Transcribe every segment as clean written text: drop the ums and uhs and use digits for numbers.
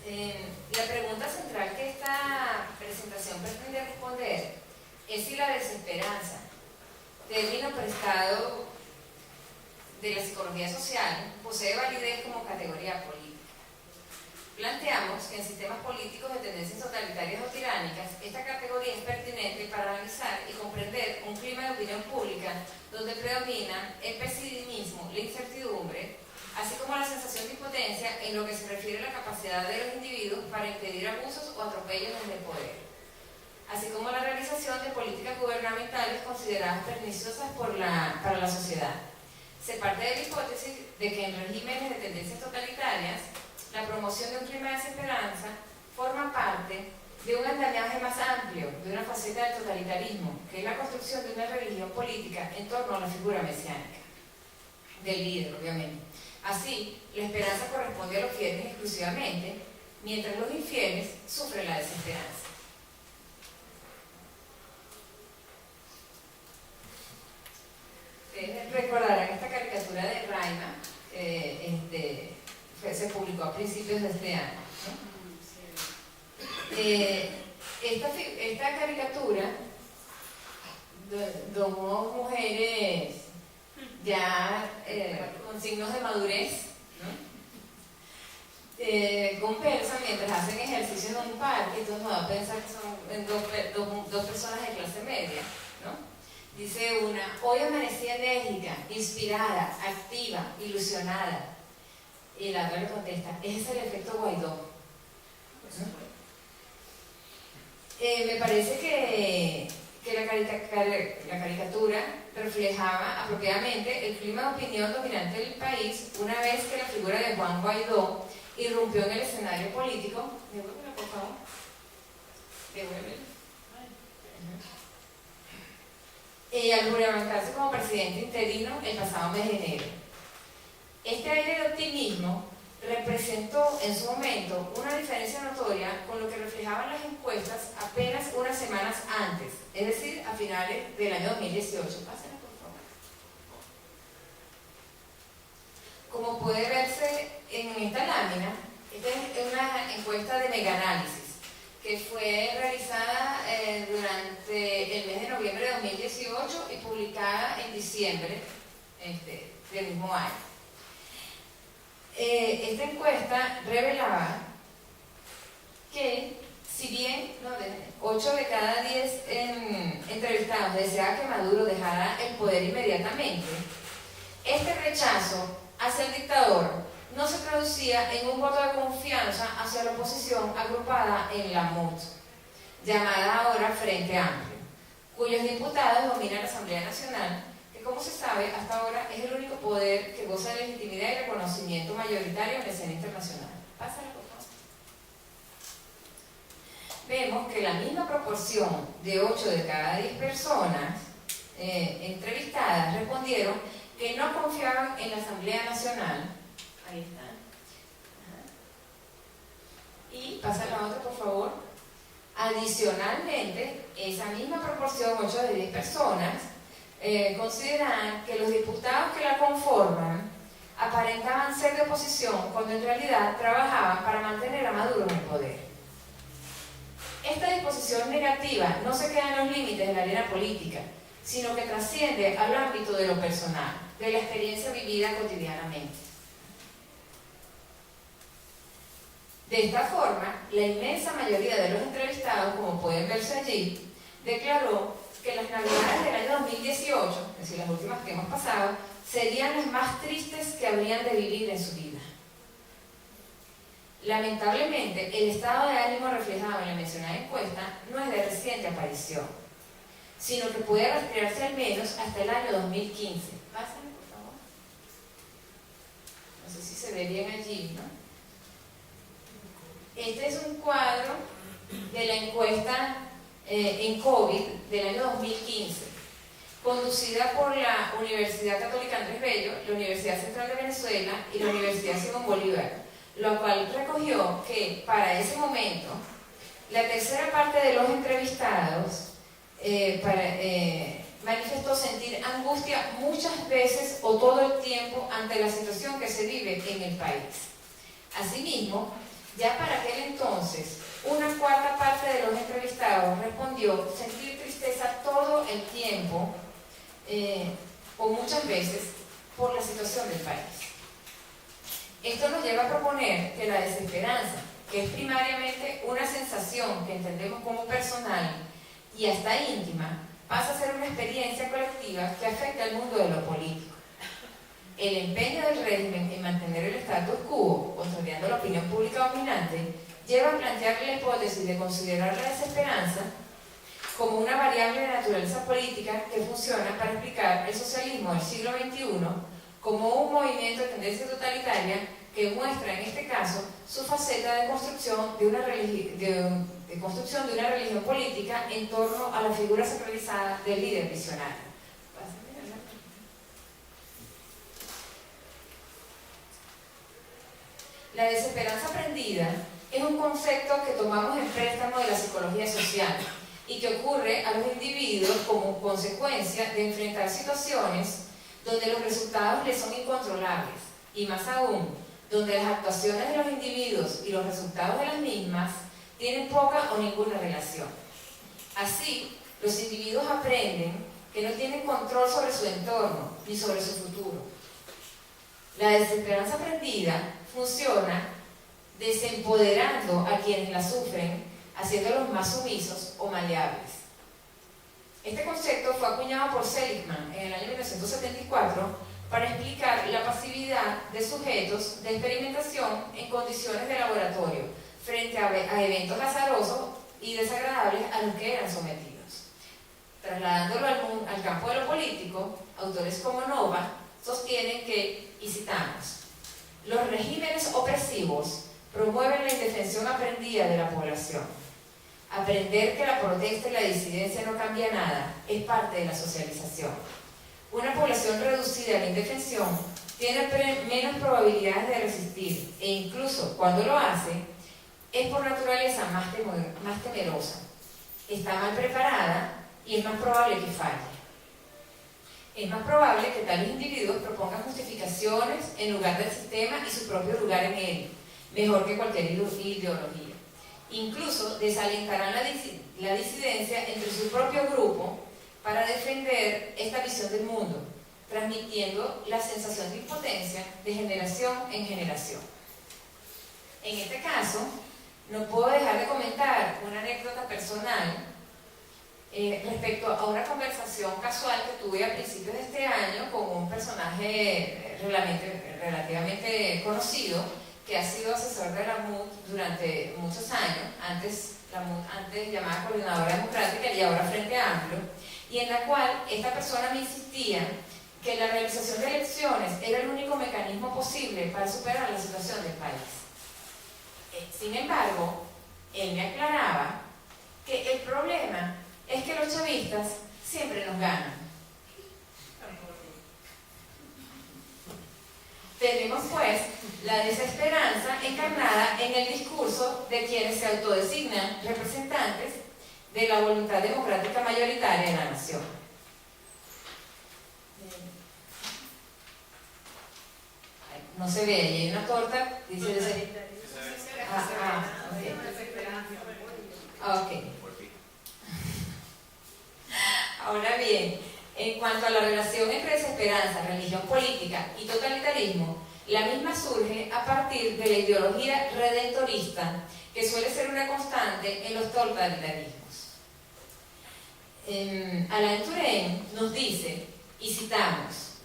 La pregunta central que esta presentación pretende responder es si la desesperanza, término prestado de la psicología social, posee validez como categoría política. Planteamos que en sistemas políticos de tendencias totalitarias o tiránicas, esta categoría es pertinente para analizar y comprender un clima de opinión pública donde predomina el pesimismo, la incertidumbre, así como la sensación de impotencia en lo que se refiere a la capacidad de los individuos para impedir abusos o atropellos desde el poder, así como la realización de políticas gubernamentales consideradas perniciosas para la sociedad. Se parte de la hipótesis de que en regímenes de tendencias totalitarias, la promoción de un clima de desesperanza forma parte de un andamiaje más amplio, de una faceta del totalitarismo, que es la construcción de una religión política en torno a la figura mesiánica, del líder, obviamente. Así, la esperanza corresponde a los fieles exclusivamente, mientras los infieles sufren la desesperanza. Ustedes recordarán esta caricatura de Raima, se publicó a principios de este año, ¿no? Esta caricatura dos mujeres ya con signos de madurez, ¿no? Conversan mientras hacen ejercicios en un parque. Entonces uno va a pensar que son dos personas de clase media, ¿no? Dice una: hoy amanecí enérgica, inspirada, activa, ilusionada. Y la otra le contesta: ese es el efecto Guaidó. Me parece que la caricatura reflejaba apropiadamente el clima de opinión dominante del país una vez que la figura de Juan Guaidó irrumpió en el escenario político. Devuélvela, por favor. Devuélvela. Al juramentarse como presidente interino el pasado mes de enero. Este aire de optimismo representó en su momento una diferencia notoria con lo que reflejaban las encuestas apenas unas semanas antes, es decir, a finales del año 2018. Pásenla, por favor. Como puede verse en esta lámina, esta es una encuesta de Megaanálisis que fue realizada durante el mes de noviembre de 2018 y publicada en diciembre del mismo año. Esta encuesta revelaba que, si bien 8 de cada 10 entrevistados deseaban que Maduro dejara el poder inmediatamente, este rechazo hacia el dictador no se traducía en un voto de confianza hacia la oposición agrupada en la MUD, llamada ahora Frente Amplio, cuyos diputados dominan la Asamblea Nacional, que, como se sabe, hasta ahora es el único poder que goza de legitimidad y reconocimiento mayoritario en la escena internacional. Pásala, por favor. Vemos que la misma proporción de 8 de cada 10 personas entrevistadas respondieron que no confiaban en la Asamblea Nacional. Ahí está. Y pasa la otra, por favor. Adicionalmente, esa misma proporción, 8 de 10 personas, consideran que los diputados que la conforman aparentaban ser de oposición cuando en realidad trabajaban para mantener a Maduro en el poder. Esta disposición negativa no se queda en los límites de la arena política, sino que trasciende al ámbito de lo personal, de la experiencia vivida cotidianamente. De esta forma, la inmensa mayoría de los entrevistados, como pueden verse allí, declaró que las navidades del año 2018, es decir, las últimas que hemos pasado, serían las más tristes que habrían de vivir en su vida. Lamentablemente, el estado de ánimo reflejado en la mencionada encuesta no es de reciente aparición, sino que puede rastrearse al menos hasta el año 2015. Pásenme, por favor. No sé si se ve bien allí, ¿no? Este es un cuadro de la encuesta en COVID del año 2015, conducida por la Universidad Católica Andrés Bello, la Universidad Central de Venezuela y la Universidad Simón Bolívar, lo cual recogió que para ese momento la tercera parte de los entrevistados manifestó sentir angustia muchas veces o todo el tiempo ante la situación que se vive en el país. Asimismo, Ya para aquel entonces, una cuarta parte de los entrevistados respondió sentir tristeza todo el tiempo, o muchas veces, por la situación del país. Esto nos lleva a proponer que la desesperanza, que es primariamente una sensación que entendemos como personal y hasta íntima, pasa a ser una experiencia colectiva que afecta al mundo de lo político. El empeño del régimen en mantener el status quo, consolidando la opinión pública dominante, lleva a plantear la hipótesis de considerar la desesperanza como una variable de naturaleza política que funciona para explicar el socialismo del siglo XXI como un movimiento de tendencia totalitaria que muestra en este caso su faceta de construcción de una religión política en torno a la figura sacralizada del líder visionario. La desesperanza aprendida es un concepto que tomamos en préstamo de la psicología social y que ocurre a los individuos como consecuencia de enfrentar situaciones donde los resultados les son incontrolables y más aún, donde las actuaciones de los individuos y los resultados de las mismas tienen poca o ninguna relación. Así, los individuos aprenden que no tienen control sobre su entorno ni sobre su futuro. La desesperanza aprendida funciona desempoderando a quienes la sufren, haciéndolos más sumisos o maleables. Este concepto fue acuñado por Seligman en el año 1974 para explicar la pasividad de sujetos de experimentación en condiciones de laboratorio frente a eventos azarosos y desagradables a los que eran sometidos. Trasladándolo al campo de lo político, autores como Nova sostienen que, y citamos, los regímenes opresivos promueven la indefensión aprendida de la población. Aprender que la protesta y la disidencia no cambia nada es parte de la socialización. Una población reducida a la indefensión tiene menos probabilidades de resistir e incluso cuando lo hace, es por naturaleza más temerosa. Está mal preparada y es más probable que falle. Es más probable que tales individuos propongan justificaciones en lugar del sistema y su propio lugar en él, mejor que cualquier ideología. Incluso desalentarán la disidencia entre su propio grupo para defender esta visión del mundo, transmitiendo la sensación de impotencia de generación en generación. En este caso, no puedo dejar de comentar una anécdota personal respecto a una conversación casual que tuve a principios de este año con un personaje relativamente conocido que ha sido asesor de la MUD durante muchos años, antes llamada Coordinadora Democrática y ahora Frente Amplio, y en la cual esta persona me insistía que la realización de elecciones era el único mecanismo posible para superar la situación del país. Sin embargo, él me aclaraba que el problema es que los chavistas siempre nos ganan. Tenemos pues la desesperanza encarnada en el discurso de quienes se autodesignan representantes de la voluntad democrática mayoritaria de la nación. No se ve, ahí hay una torta, dice... Ok. Ahora bien, en cuanto a la relación entre desesperanza, religión política y totalitarismo, la misma surge a partir de la ideología redentorista que suele ser una constante en los totalitarismos. Alain Touraine nos dice, y citamos,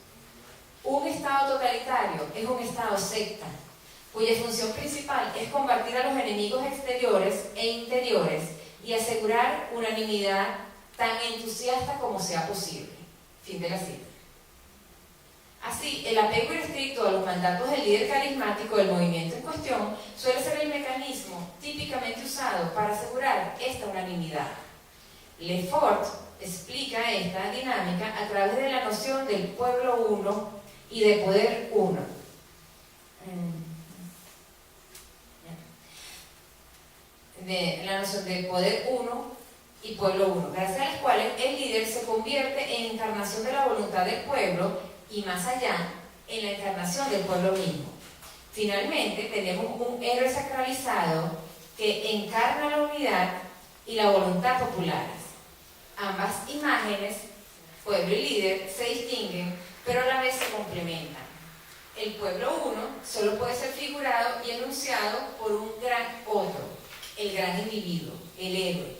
un Estado totalitario es un Estado secta, cuya función principal es combatir a los enemigos exteriores e interiores y asegurar unanimidad tan entusiasta como sea posible. Fin de la cita. Así, el apego irrestricto a los mandatos del líder carismático del movimiento en cuestión suele ser el mecanismo típicamente usado para asegurar esta unanimidad. Lefort explica esta dinámica a través de la noción del pueblo uno y de poder uno. De la noción de poder uno y pueblo uno, gracias a las cuales el líder se convierte en encarnación de la voluntad del pueblo y más allá, en la encarnación del pueblo mismo. Finalmente, tenemos un héroe sacralizado que encarna la unidad y la voluntad populares. Ambas imágenes, pueblo y líder, se distinguen, pero a la vez se complementan. El pueblo uno solo puede ser figurado y enunciado por un gran otro, el gran individuo, el héroe.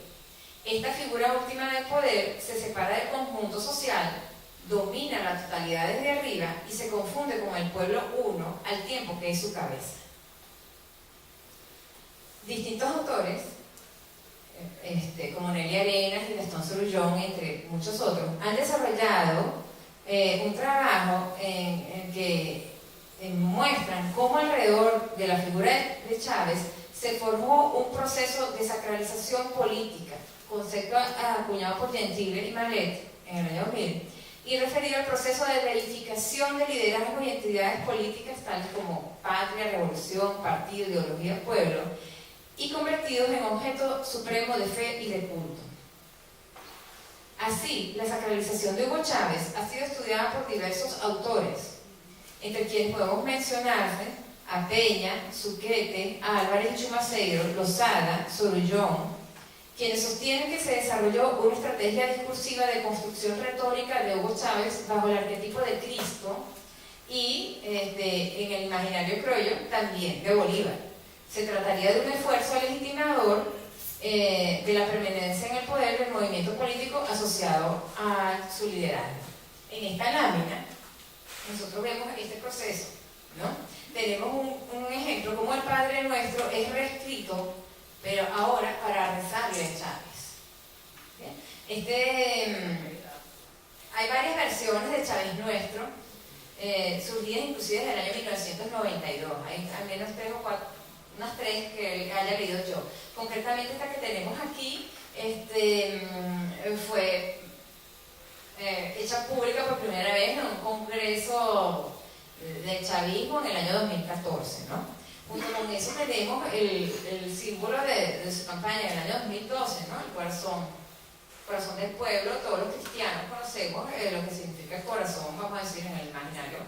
Esta figura última del poder se separa del conjunto social, domina la totalidad desde arriba y se confunde con el pueblo uno al tiempo que es su cabeza. Distintos autores, como Nelly Arenas y Gastón Sorollón, entre muchos otros, han desarrollado un trabajo en que muestran cómo alrededor de la figura de Chávez se formó un proceso de sacralización política, concepto acuñado por Gentile y Malet en el año 2000, y referido al proceso de verificación de liderazgo y entidades políticas tales como patria, revolución, partido, ideología, pueblo, y convertidos en objeto supremo de fe y de culto. Así, la sacralización de Hugo Chávez ha sido estudiada por diversos autores, entre quienes podemos mencionarse a Peña, Suquete, a Álvarez y Chumaceiro, Lozada, Sorollón, quienes sostienen que se desarrolló una estrategia discursiva de construcción retórica de Hugo Chávez bajo el arquetipo de Cristo y en el imaginario criollo también de Bolívar. Se trataría de un esfuerzo legitimador de la permanencia en el poder del movimiento político asociado a su liderazgo. En esta lámina nosotros vemos este proceso, ¿no? Tenemos un ejemplo como el Padre Nuestro es reescrito, pero ahora para rezarle a Chávez. Hay varias versiones de Chávez Nuestro, surgidas inclusive desde el año 1992. Hay al menos unas tres que haya leído yo. Concretamente esta que tenemos aquí fue hecha pública por primera vez en un congreso del chavismo en el año 2014, ¿no? Junto con eso tenemos el símbolo de su campaña en el año 2012, ¿no? El corazón del pueblo. Todos los cristianos conocemos lo que significa el corazón, vamos a decir, en el imaginario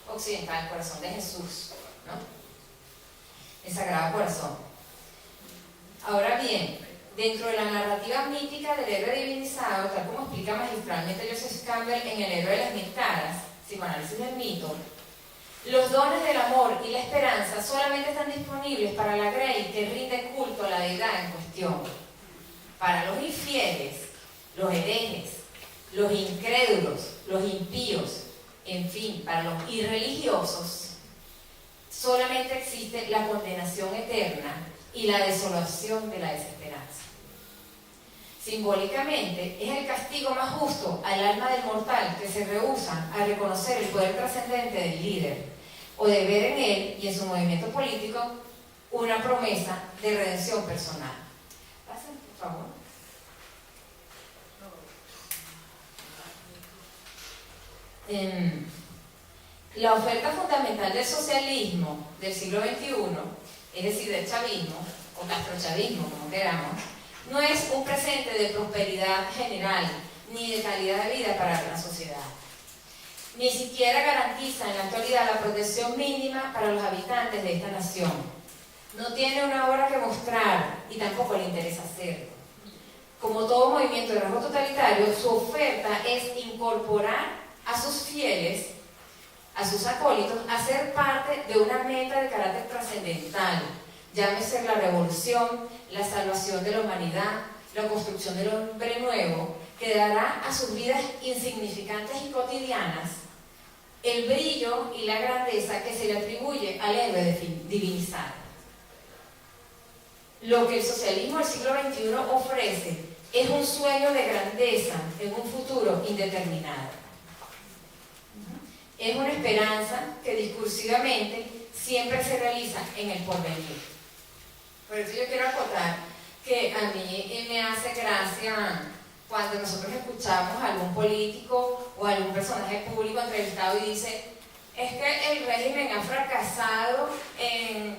occidental, el corazón de Jesús, ¿no? El Sagrado Corazón. Ahora bien, dentro de la narrativa mítica del héroe divinizado, tal como explica magistralmente Joseph Campbell en El héroe de las mil caras, psicoanálisis del mito, los dones del amor y la esperanza solamente están disponibles para la grey que rinde culto a la deidad en cuestión. Para los infieles, los herejes, los incrédulos, los impíos, en fin, para los irreligiosos, solamente existe la condenación eterna y la desolación de la desesperanza. Simbólicamente, es el castigo más justo al alma del mortal que se rehúsa a reconocer el poder trascendente del líder o de ver en él y en su movimiento político una promesa de redención personal. Pasen, por favor. La oferta fundamental del socialismo del siglo XXI, es decir, del chavismo, o castrochavismo, como queramos, no es un presente de prosperidad general, ni de calidad de vida para la sociedad. Ni siquiera garantiza en la actualidad la protección mínima para los habitantes de esta nación. No tiene una obra que mostrar y tampoco le interesa hacerlo. Como todo movimiento de rasgo totalitario, su oferta es incorporar a sus fieles, a sus acólitos, a ser parte de una meta de carácter trascendental, llámese la revolución, la salvación de la humanidad, la construcción del hombre nuevo, que dará a sus vidas insignificantes y cotidianas el brillo y la grandeza que se le atribuye al héroe divinizado. Lo que el socialismo del siglo XXI ofrece es un sueño de grandeza en un futuro indeterminado. Es una esperanza que discursivamente siempre se realiza en el porvenir. Por eso yo quiero acotar que a mí me hace gracia cuando nosotros escuchamos a algún político o a algún personaje público entrevistado y dice: es que el régimen ha fracasado en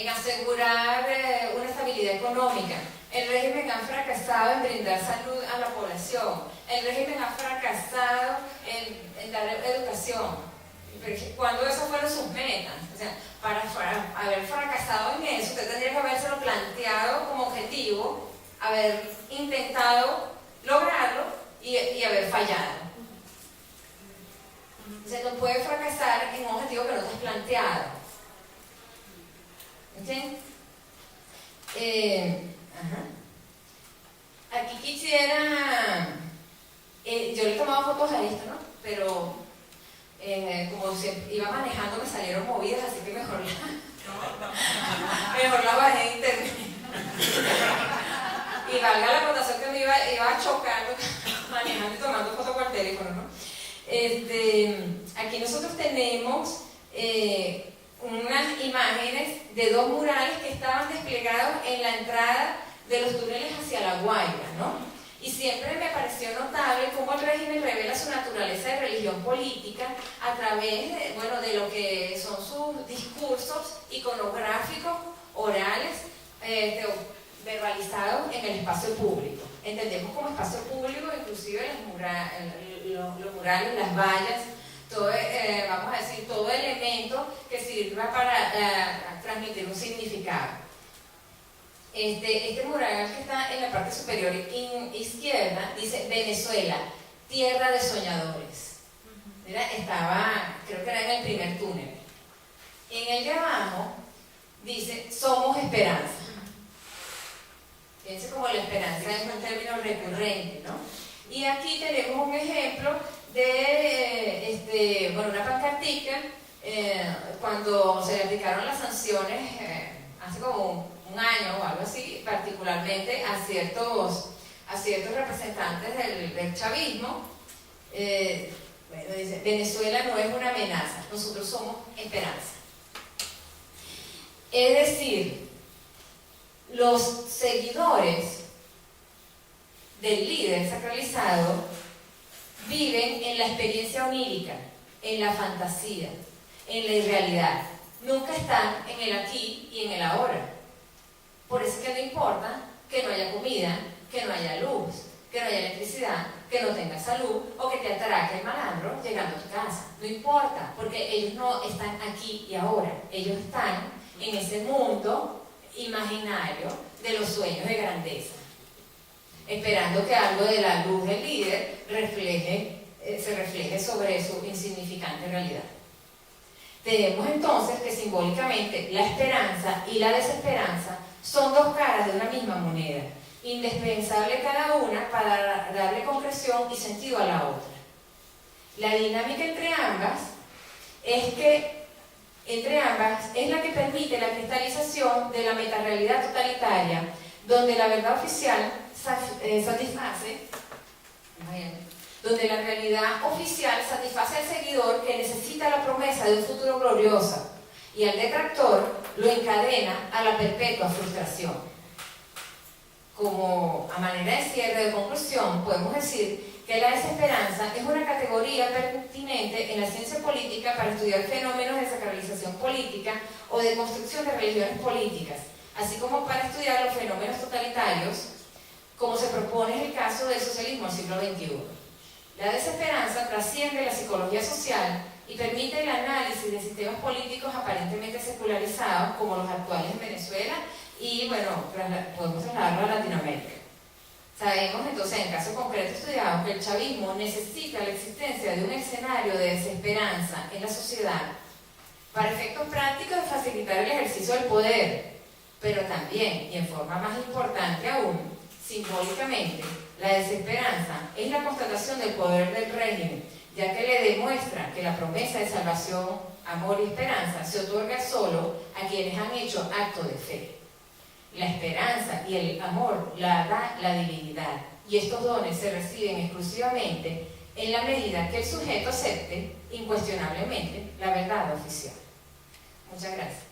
asegurar una estabilidad económica. El régimen ha fracasado en brindar salud a la población. El régimen ha fracasado en dar educación. ¿Cuándo esas fueron sus metas? O sea, para haber fracasado en eso, usted tendría que habérselo planteado como objetivo, haber intentado lograrlo y haber fallado. O sea, no puede fracasar en un objetivo que no te has planteado. ¿Entiendes? Aquí quisiera, yo le he tomado fotos a esto, ¿no? Pero como iba manejando me salieron movidas, así que mejor la bajé de internet. Y valga la acotación que me iba chocando, manejando y tomando fotos con el teléfono, ¿no? Aquí nosotros tenemos unas imágenes de dos murales que estaban desplegados en la entrada de los túneles hacia La Guaira, ¿no? Y siempre me pareció notable cómo el régimen revela su naturaleza de religión política a través de lo que son sus discursos iconográficos, orales, verbalizados en el espacio público. Entendemos como espacio público inclusive los murales, las vallas, todo, vamos a decir, todo elemento que sirva para transmitir un significado. Este mural que está en la parte superior izquierda dice Venezuela, tierra de soñadores. Mira, creo que era en el primer túnel. En el de abajo dice somos esperanza. Fíjense como la esperanza es un término recurrente, ¿no? Y aquí tenemos un ejemplo de una pancartica cuando se le aplicaron las sanciones hace como un año o algo así, particularmente a ciertos representantes del chavismo. Dice, Venezuela no es una amenaza, nosotros somos esperanza. Es decir, los seguidores del líder sacralizado viven en la experiencia onírica, en la fantasía, en la irrealidad. Nunca están en el aquí y en el ahora. Por eso es que no importa que no haya comida, que no haya luz, que no haya electricidad, que no tengas salud o que te atraque el malandro llegando a tu casa. No importa, porque ellos no están aquí y ahora. Ellos están en ese mundo imaginario de los sueños de grandeza, esperando que algo de la luz del líder se refleje sobre su insignificante realidad. Tenemos entonces que simbólicamente la esperanza y la desesperanza son dos caras de una misma moneda, indispensable cada una para darle concreción y sentido a la otra. La dinámica entre ambas es la que permite la cristalización de la metarealidad totalitaria, donde la verdad oficial donde la realidad oficial satisface al seguidor que necesita la promesa de un futuro glorioso y al detractor lo encadena a la perpetua frustración. Como a manera de cierre de conclusión, podemos decir que la desesperanza es una categoría pertinente en la ciencia política para estudiar fenómenos de sacralización política o de construcción de religiones políticas, así como para estudiar los fenómenos totalitarios, como se propone en el caso del socialismo del siglo XXI. La desesperanza trasciende la psicología social y permite el análisis de sistemas políticos aparentemente secularizados como los actuales en Venezuela y, podemos trasladarlo a Latinoamérica. Sabemos entonces, en caso concreto estudiado, que el chavismo necesita la existencia de un escenario de desesperanza en la sociedad para efectos prácticos de facilitar el ejercicio del poder, pero también, y en forma más importante aún, simbólicamente, la desesperanza es la constatación del poder del régimen, ya que le demuestra que la promesa de salvación, amor y esperanza se otorga solo a quienes han hecho acto de fe. La esperanza y el amor la da la divinidad, y estos dones se reciben exclusivamente en la medida que el sujeto acepte incuestionablemente la verdad oficial. Muchas gracias.